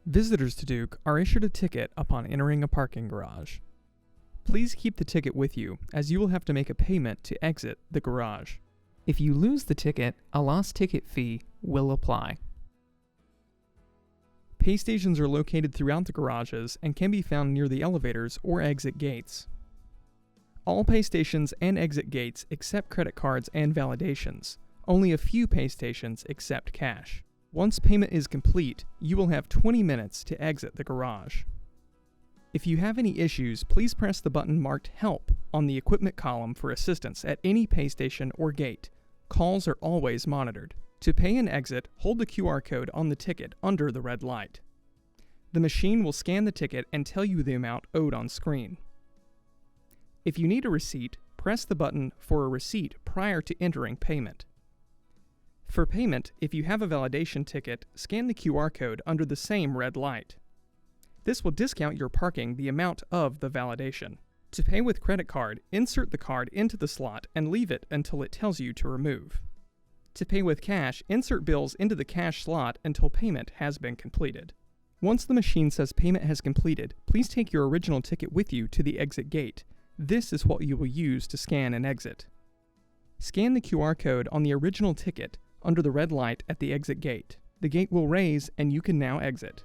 Visitors to Duke are issued a ticket upon entering a parking garage. Please keep the ticket with you, as you will have to make a payment to exit the garage. If you lose the ticket, a lost ticket fee will apply. Pay stations are located throughout the garages and can be found near the elevators or exit gates. All pay stations and exit gates accept credit cards and validations. Only a few pay stations accept cash. Once payment is complete, you will have 20 minutes to exit the garage. If you have any issues, please press the button marked Help on the equipment column for assistance at any pay station or gate. Calls are always monitored. To pay and exit, hold the QR code on the ticket under the red light. The machine will scan the ticket and tell you the amount owed on screen. If you need a receipt, press the button for a receipt prior to entering payment. For payment, if you have a validation ticket, scan the QR code under the same red light. This will discount your parking the amount of the validation. To pay with credit card, insert the card into the slot and leave it until it tells you to remove. To pay with cash, insert bills into the cash slot until payment has been completed. Once the machine says payment has completed, please take your original ticket with you to the exit gate. This is what you will use to scan and exit. Scan the QR code on the original ticket under the red light at the exit gate. The gate will raise and you can now exit.